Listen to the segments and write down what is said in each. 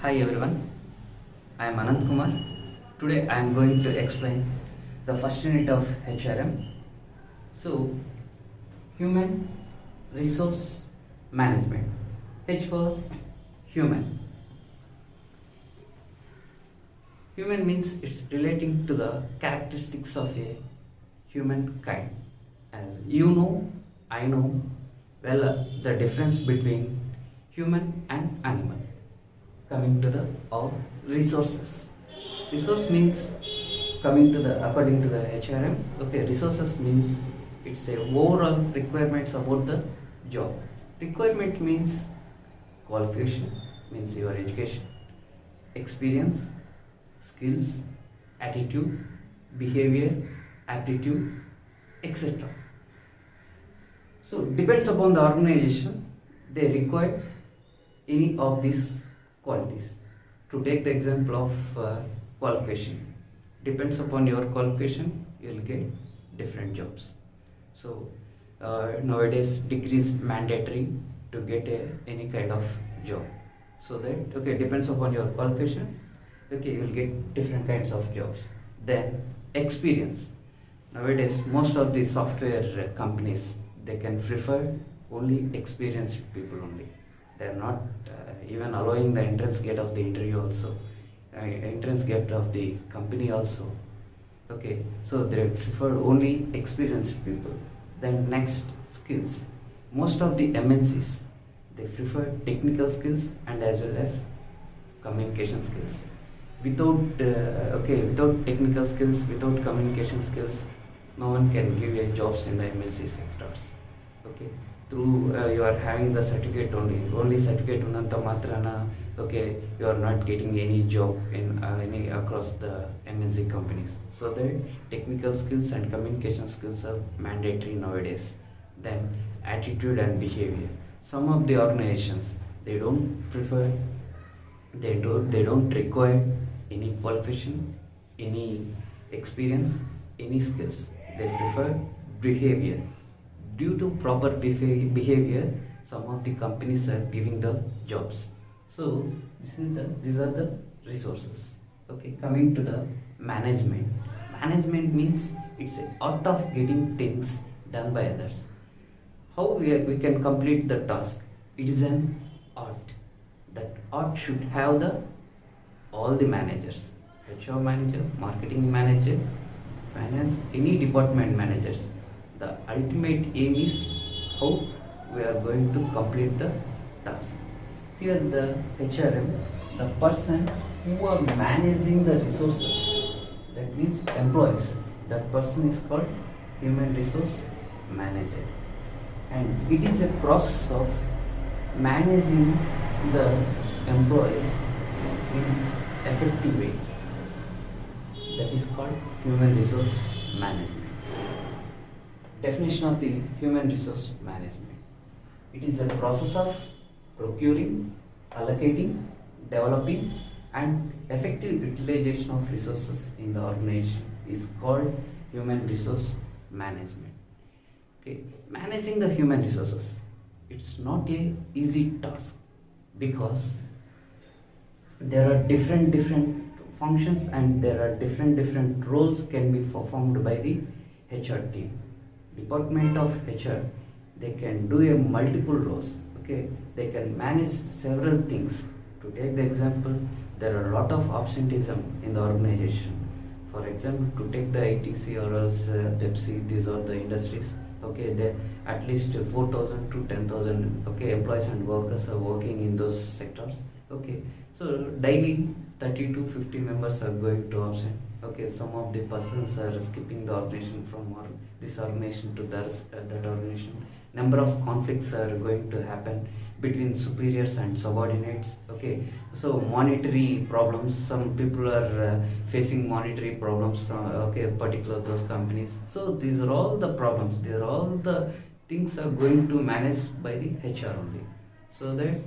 Hi everyone, I am Anant Kumar. Today I am going to explain the first unit of HRM. So, Human Resource Management. H for human. Human means it's relating to the characteristics of a humankind. As you know, I know well the difference between human and animal. Coming to the our resources. Resource means coming to the according to the HRM. Okay, resources means it's a overall requirements about the job. Requirement means qualification, means your education, experience, skills, attitude, behavior, aptitude, etc. So depends upon the organization, they require any of these qualities. To take the example of qualification, depends upon your qualification, you will get different jobs. So nowadays degree is mandatory to get any kind of job. So that okay, depends upon your qualification, okay, you will get different kinds of jobs. Then experience. Nowadays most of the software companies, they can prefer only experienced people only. They are not even allowing the entrance gate of the interview also, entrance gate of the company also. Okay, so they prefer only experienced people. Then next, skills. Most of the MNCs, they prefer technical skills and as well as communication skills. Without technical skills, without communication skills, no one can give you jobs in the MNC sectors. Okay, through you are having the certificate only certificate unanta matrana, okay, you are not getting any job in any across the MNC companies. So the technical skills and communication skills are mandatory nowadays. Then attitude and behavior. Some of the organizations, they don't require any qualification, any experience, any skills. They prefer behavior. Due to proper behavior, some of the companies are giving the jobs. So these are the resources. Okay, coming to the management. Management means it's an art of getting things done by others. How we can complete the task? It is an art. That art should have all the managers, HR manager, marketing manager, finance, any department managers. The ultimate aim is how we are going to complete the task. Here the HRM, the person who are managing the resources, that means employees, that person is called human resource manager. And it is a process of managing the employees in effective way. That is called human resource management. Definition of the human resource management. It is a process of procuring, allocating, developing and effective utilization of resources in the organization is called human resource management. Okay, managing the human resources, it's not a easy task because there are different functions and there are different roles can be performed by the HR team. Department of HR, they can do a multiple roles. Okay, they can manage several things. To take the example, there are a lot of absenteeism in the organization. For example, to take the ITC or else Pepsi, these are the industries. Okay, they at least 4,000 to 10,000 employees and workers are working in those sectors. Okay, so daily 30 to 50 members are going to absent. Okay, some of the persons are skipping the organization from this organization to that organization. Number of conflicts are going to happen between superiors and subordinates. Okay, so monetary problems, some people are facing monetary problems, particular those companies. So these are all the problems, these are all the things are going to managed by the HR only. So that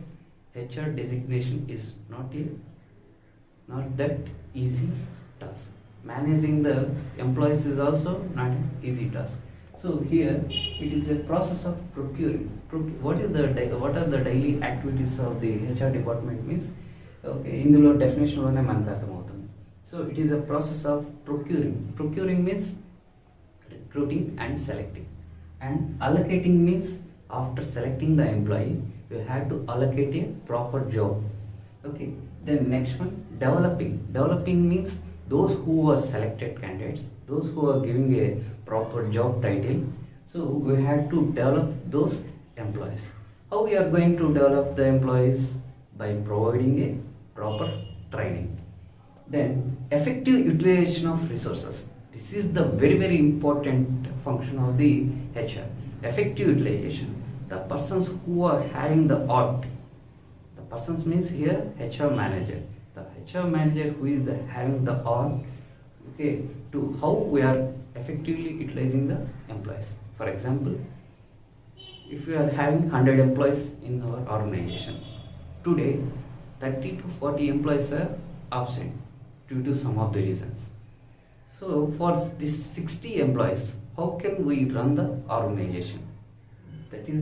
HR designation is not that easy task. Managing the employees is also not an easy task. So here it is a process of procuring. What are the daily activities of the HR department means? Okay, ఇందులో డెఫినేషన్లోనే మనకు అర్థమవుతుంది. So it is a process of procuring means recruiting and selecting, and allocating means after selecting the employee you have to allocate a proper job. Okay, then next one, developing means those who are selected candidates, those who are giving a proper job title, so we have to develop those employees. How we are going to develop the employees? By providing a proper training. Then effective utilization of resources. This is the very important function of the HR. Effective utilization. The persons who are having the art. The persons means here HR manager. The HR manager who is having the art, okay, to how we are effectively utilizing the employees. For example, if we are having 100 employees in our organization, today 30 to 40 employees are absent due to some of the reasons. So for this 60 employees, how can we run the organization? That is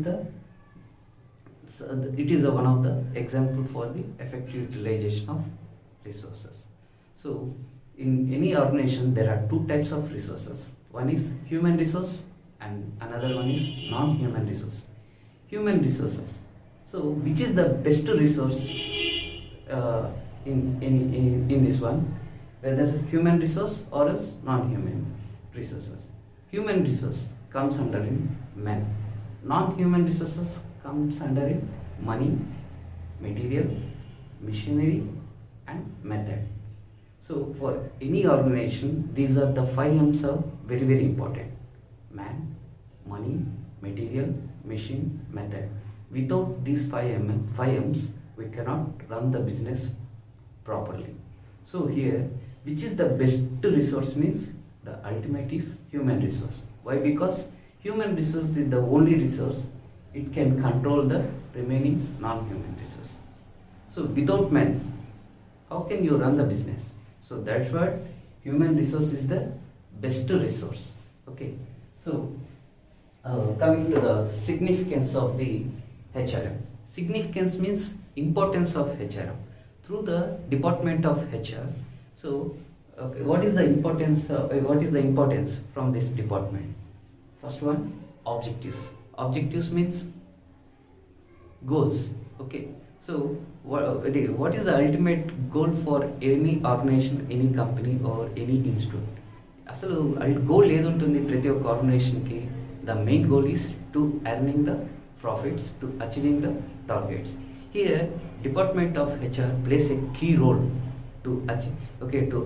it is one of the example for the effective utilization of resources. So in any organization there are two types of resources. One is human resource and another one is non-human resource. Human resources. So which is the best resource in this one? Whether human resource or else non-human resources. Human resource comes under in men. Non-human resources comes under in money, material, machinery and method. So for any organization, these are the 5 M's are very important. Man, money, material, machine, method. Without these 5 M's, we cannot run the business properly. So here, which is the best resource means the ultimate is human resource. Why? Because human resource is the only resource it can control the remaining non-human resources. So without man, how can you run the business? So that's why human resource is the best resource. Okay, so coming to the significance of the HRM. Significance means importance of HRM through the department of HR. So okay, what is the importance from this department? First one, objectives. Objectives means goals. Okay, so what is the ultimate goal for any organization, any company or any institute? అసలు goal ఏది ఉంటుంది ప్రతి ఒక్క ఆర్గనైజేషన్కి? The main goal is to earning the profits, to achieving the targets. Here, Department of HR plays a key role to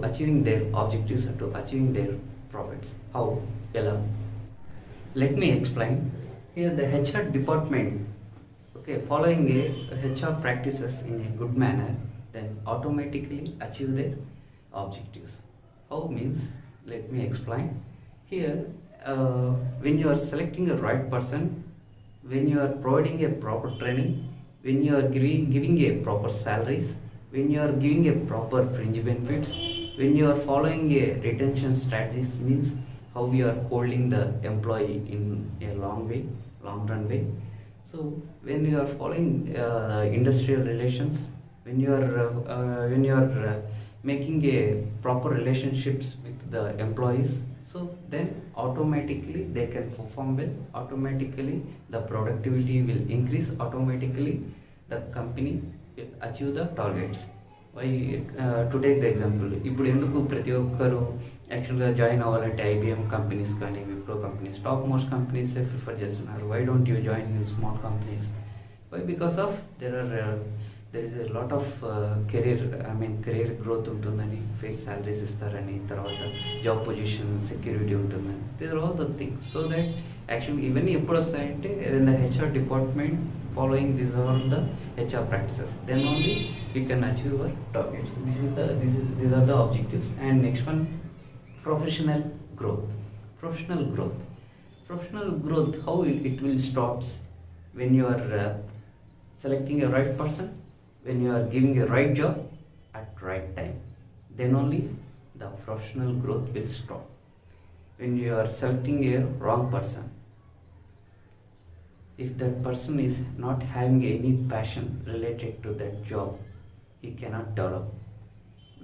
achieving their objectives and to achieving their profits. How? Ella. Let me explain. Here, the HR department, following a HR practices in a good manner, then automatically achieve their objectives. How means? Let me explain. Here, when you are selecting a right person, when you are providing a proper training, when you are giving a proper salaries, when you are giving a proper fringe benefits, when you are following a retention strategies, means how you are holding the employee in a long run way. So when you are following industrial relations, when you are making a proper relationships with the employees, so then automatically they can perform well, automatically the productivity will increase, automatically the company will achieve the targets. Why? To take the example, ఇప్పుడు ఎందుకు ప్రతి ఒక్కరు యాక్చువల్గా join అవ్వాలంటే IBM companies కానీ Wipro companies, top most companies prefer చేస్తున్నారు. Why don't you join in small companies? Why? Because of there is a lot of career growth ఉంటుందని, face salaries ఇస్తారని, తర్వాత జాబ్ పొజిషన్ సెక్యూరిటీ ఉంటుందని. These are all the things. So that actually ఇవన్నీ ఎప్పుడు వస్తాయంటే in the HR department following these are the HR practices, then only we can achieve our targets. These are the objectives. And next one, professional growth. Professional growth, how it will starts when you are selecting a right person, when you are giving a right job at right time, then only the professional growth will start. When you are selecting a wrong person, if that person is not having any passion related to that job, he cannot develop.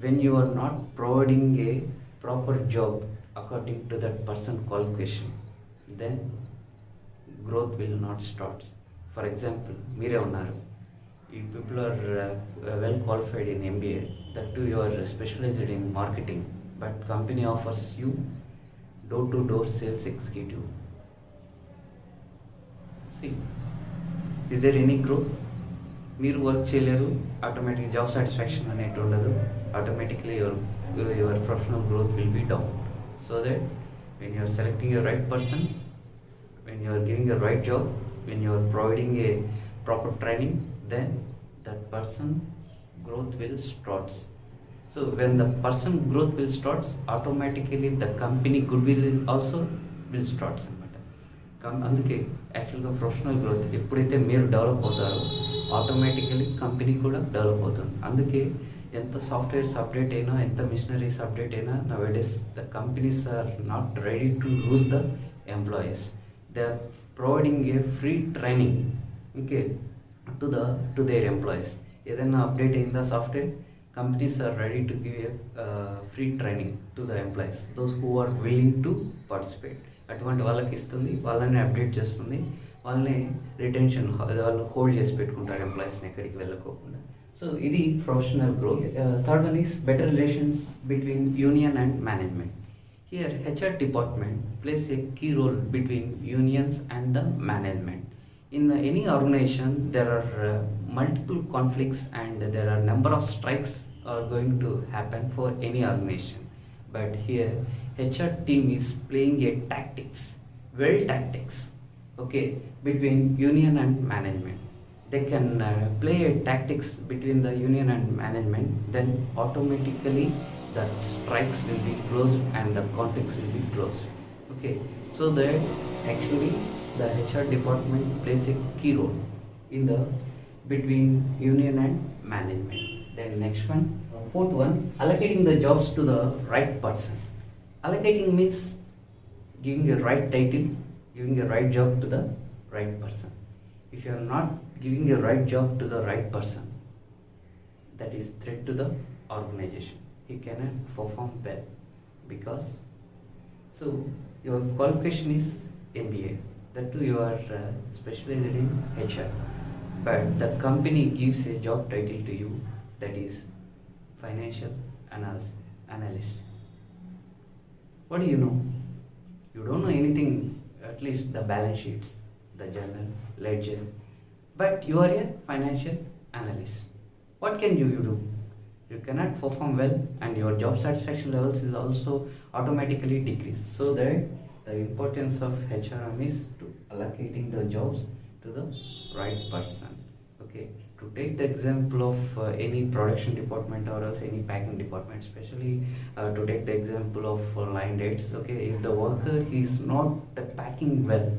When you are not providing a proper job according to that person qualification, then growth will not start. For example, మీరే ఉన్నారు, you people are well qualified in MBA, that too you are specialized in marketing, but company offers you door to door sales executive. See, is there any growth? మీరు work చేయలేరు, automatic job satisfaction అనేది ఉండదు, automatically your professional growth will be down. So that when you are selecting your right person, when you are giving a right job, when you are providing a proper training, then that person growth will starts. So when the person growth will starts, automatically the company goodwill also will starts అనమాట. అందుకే యాక్చువల్గా professional growth ఎప్పుడైతే మీరు develop అవుతారో automatically company కూడా develop అవుతుంది. అందుకే ఎంత సాఫ్ట్వేర్స్ అప్డేట్ అయినా, ఎంత మిషనరీస్ అప్డేట్ అయినా, నౌ-a-days the companies are not ready to lose the employees. They are providing a free training, okay, to their employees. ఏదైనా అప్డేట్ అయిందా software, companies are ready to give a free training to the employees, those who are willing to participate. అటువంటి వాళ్ళకి ఇస్తుంది, వాళ్ళని update చేస్తుంది, వాళ్ళని retention, వాళ్ళు hold చేసి పెట్టుకుంటారు ఎంప్లాయీస్ని ఎక్కడికి వెళ్ళకోకుండా. సో ఇది professional growth. Third one is better relations between union and management. Here, HR department plays a key role between unions and the management. In any organization, there are multiple conflicts and there are number of strikes are going to happen for any organization. But here, HR team is playing a tactics, okay, between union and management. They can play a tactics between the union and management, then automatically the strikes will be closed and the conflicts will be closed. Okay, so that actually the HR department plays a key role in the between union and management. Then next one, fourth one, allocating the jobs to the right person. Allocating means giving a right title, giving a right job to the right person. If you are not giving a right job to the right person, that is threat to the organization. He cannot perform well, because so your qualification is MBA, that too you are specialized in HR, but the company gives a job title to you, that is financial analyst. What do you know? You don't know anything, at least the balance sheets, the journal, ledger, but you are a financial analyst. What can you do? You cannot perform well and your job satisfaction levels is also automatically decreased. So that the importance of HRM is to allocating the jobs to the right person. Okay, to take the example of any production department or else any packing department, especially to take the example of line dates. Okay, if the worker is not packing well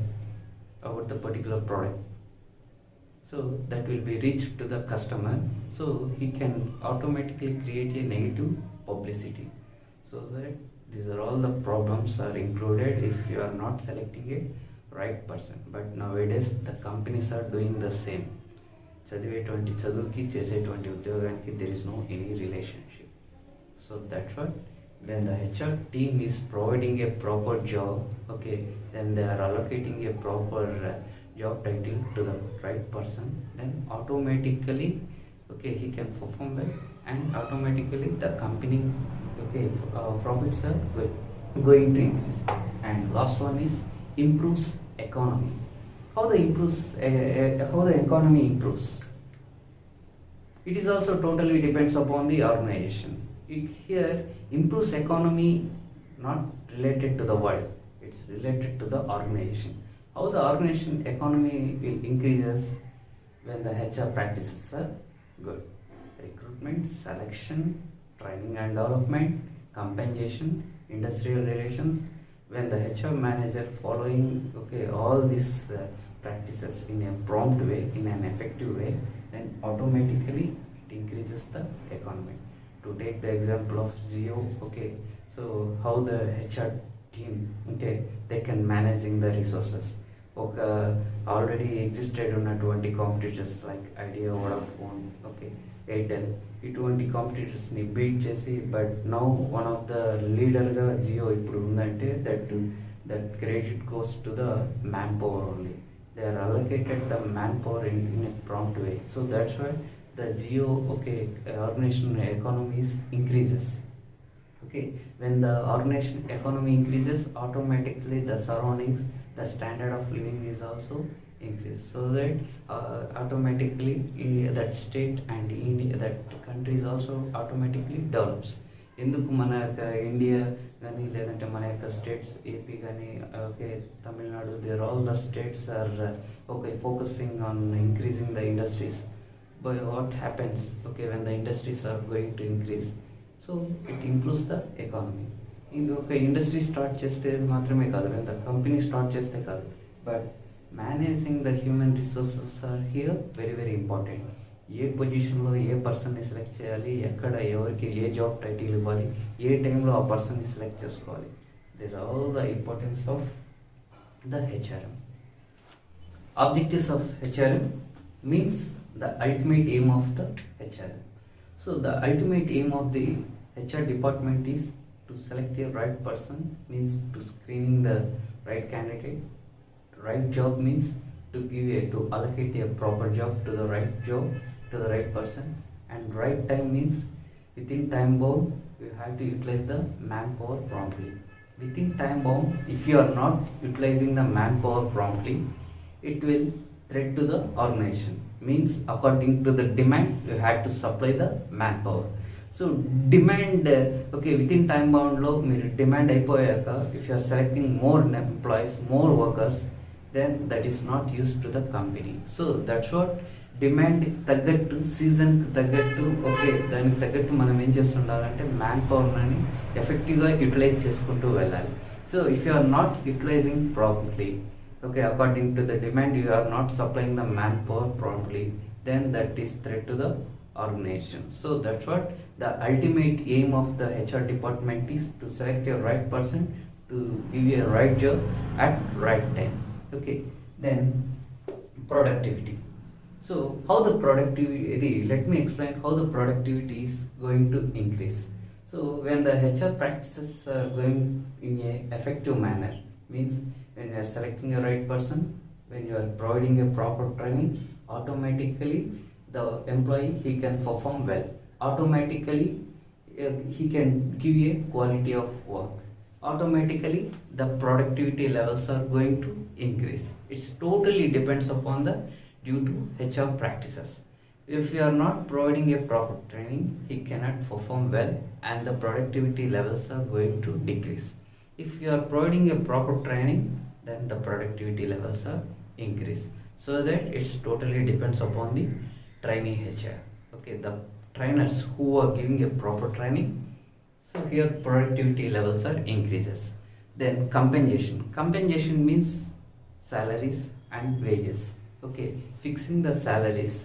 about the particular product, so that will be reached to the customer, so he can automatically create a negative publicity. So that these are all the problems are included if you are not selecting a right person. But nowadays the companies are doing the same. చదివేటువంటి చదువుకి చేసేటువంటి ఉద్యోగానికి there is no any relationship. So that's what when the HR team is providing a proper job, okay, then they are allocating a proper job title to the right person, then automatically, okay, he can perform well and automatically the company, okay, profits are going to increase. And last one is improves economy. How the economy improves? It is also totally depends upon the organization. Here improves economy not related to the world, it's related to the organization. How the organization economy will increases when the HR practices are good. Recruitment, selection, training and development, compensation, industrial relations. When the HR manager following, okay, all these practices in a prompt way, in an effective way, then automatically it increases the economy. To take the example of Geo, okay, so how the HR team, okay, they can managing the resources. Okay, already existed ఉన్నటువంటి competitors like Idea, Vodafone, okay, Airtel ఇటువంటి కాంపిటీటర్స్ని beat చేసి but now one of the లీడర్గా జియో ఇప్పుడు ఉందంటే that credit goes to the man power only. They are allocated the man power in a prompt way. So that's why the geo organization economies increases. Okay, when the organization economy increases, automatically the surroundings, the standard of living is also increase, so that automatically India, that state and India, that country is also automatically develops. ఎందుకు మన యొక్క India కానీ లేదంటే మన యొక్క states AP కానీ Tamil Nadu, there all the states are focusing on increasing the industries. But what happens when the industries are going to increase, so it improves the economy. Industry start cheste maatrame kaadu, when the company start cheste kaadu, but managing the human resources are here very very important. ఏ పొజిషన్లో ఏ పర్సన్ని select చేయాలి, ఎక్కడ ఎవరికి ఏ job title ఇవ్వాలి, ఏ టైంలో ఆ పర్సన్ని select చేసుకోవాలి, these are all the importance of the HRM. Objectives of HRM means the ultimate aim of the HRM. So the ultimate aim of the HR department is to select a right person, means to screening the right candidate. Right job means to allocate a proper job to the right job to the right person. And right time means within time bound you have to utilize the manpower promptly. Within time bound, if you are not utilizing the manpower promptly, it will threat to the organization. Means according to the demand you had to supply the manpower. So demand within time bound lo meer demand ayipoyaka if you are selecting more employees, more workers, then that is not used to the company. So that's what demand తగ్గట్టు season తగ్గట్టు దానికి తగ్గట్టు మనం ఏం చేస్తుండాలంటే man పవర్ని ఎఫెక్టివ్గా utilise చేసుకుంటూ వెళ్ళాలి. So if you are not utilising properly, according to the demand you are not supplying the manpower promptly, then that is threat to the organization. So that's what the ultimate aim of the HR department is, to select your right person to give you a right job at right time. Then productivity. So how the productivity, let me explain how the productivity is going to increase. So when the HR practices are going in a effective manner, means when you are selecting a right person, when you are providing a proper training, automatically the employee he can perform well, automatically he can give a quality of work, automatically the productivity levels are going to increase. It's totally depends upon the due to HR practices. If you are not providing a proper training, he cannot perform well and the productivity levels are going to decrease. If you are providing a proper training, then the productivity levels are increase. So that it's totally depends upon the trainee HR. The trainers who are giving a proper training, so here productivity levels are increases. Then compensation means salaries and wages. Fixing the salaries,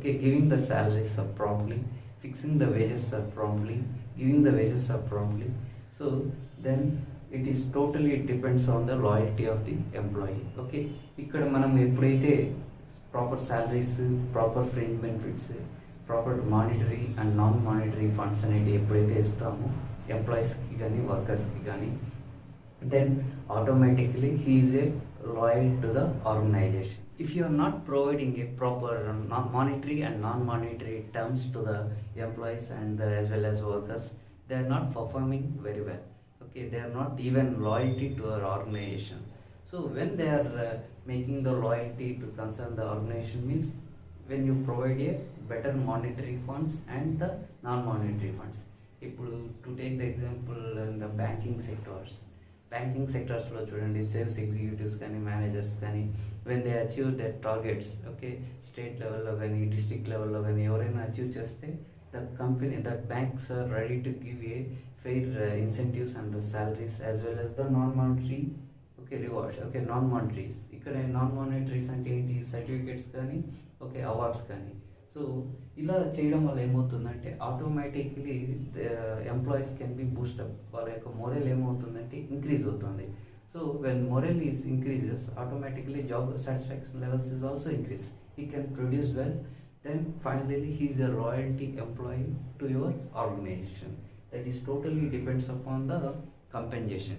giving the salaries are promptly, fixing the wages are promptly, giving the wages are promptly. So then it is totally depends on the loyalty of the employee. ఇక్కడ మనం ఎప్పుడైతే proper salaries, proper fringe benefits, proper monetary and non monetary funds అనేవి ఎప్పుడైతే ఇస్తామో ఎంప్లాయీస్కి కానీ వర్కర్స్కి కానీ, then automatically he is a loyal to the organisation. If you are not providing a proper monetary and non-monetary terms to the employees and as well as workers, they are not performing very well. They are not even loyalty to our organization. So when they are making the loyalty to concern the organization means when you provide a better monetary funds and the non-monetary funds. To take the example in the banking sectorsలో చూడండి, sales executives కానీ managers కానీ when they achieve their targets, state లెవెల్లో కానీ district లెవెల్లో కానీ ఎవరైనా achieve చేస్తే the company, that banks are ready to give a fair incentives and the salaries as well as the non-monetary rewards. Non-monetaries, ఇక్కడ non-monetaries అంటే ఏంటి, సర్టిఫికేట్స్ కానీ అవార్డ్స్ కానీ. సో ఇలా చేయడం వల్ల ఏమవుతుందంటే automatically employees can be boost up, వాళ్ళ యొక్క మొరల్ ఏమవుతుందంటే ఇంక్రీజ్ అవుతుంది. So when moral is increases, automatically job satisfaction levels is also increase. He can produce well, Then finally he is a royalty employee to your organization. That is totally depends upon the compensation.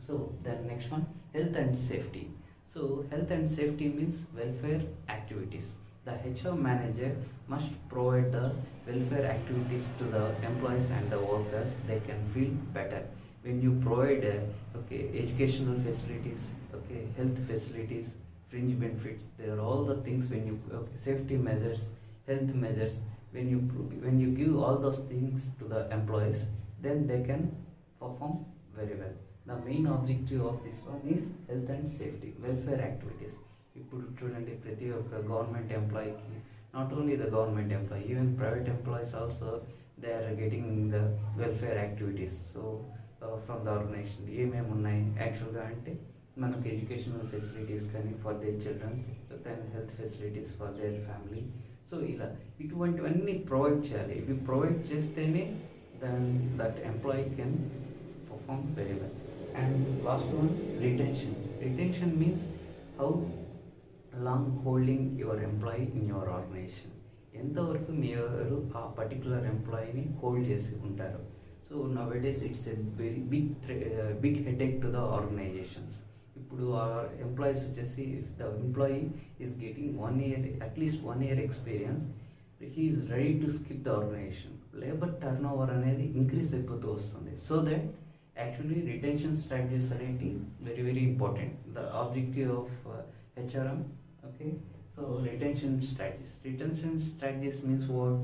So then next one, health and safety. So health and safety means welfare activities. The HR manager must provide the welfare activities to the employees and the workers. They can feel better. When you provide educational facilities, health facilities, fringe benefits, they are all the things. When you safety measures, health measures, when you give all those things to the employees, then they can perform very well. The main objective of this one is health and safety, welfare activities. ఇప్పుడు చూడండి, ప్రతి ఒక్క government ఎంప్లాయీకి, not only the government employee, even private employees also they are getting the welfare activities. So from the organisation ఏమేమి ఉన్నాయి యాక్చువల్గా అంటే, మనకు ఎడ్యుకేషనల్ ఫెసిలిటీస్ కానీ for their childrens, then health facilities for their family. So ఇలా ఇటువంటివన్నీ provide చేయాలి. ఇవి ప్రొవైడ్ చేస్తేనే then that employee can perform very well. And last one, retention. Retention means how long holding your employee in your organization. ఎంతవరకు మీరు ఆ particular ఎంప్లాయీని hold చేసి ఉంటారు. So nowadays it's a very big headache to the organisations. ఇప్పుడు ఆ employees వచ్చేసి, if the employee is getting 1 year, at least 1 year experience, he is ready to skip the organisation. Labour turnover అనేది increase అయిపోతూ వస్తుంది. So that actually retention strategies are very very important. The objective of HRM. So retention strategies means what?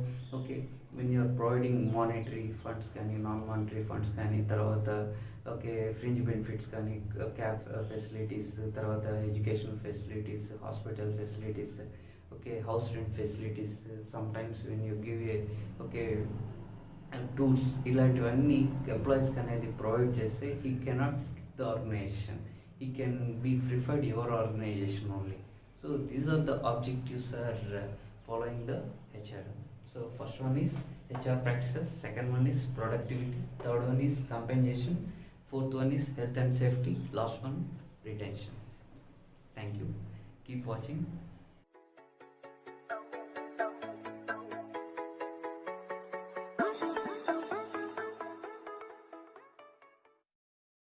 When you are providing monetary funds కానీ, non monetary funds కానీ, తర్వాత fringe benefits కానీ, cab facilities, తర్వాత educational facilities, hospital facilities, house rent facilities, sometimes when you give tours, ఇలాంటివన్నీ ఎంప్లాయీస్కి అనేది provide చేస్తే he cannot skip the organisation. He can be preferred your organisation only. So these are the objectives are following the HR. So first one is HR practices, second one is productivity, third one is compensation, fourth one is health and safety, last one retention. Thank you. Keep watching.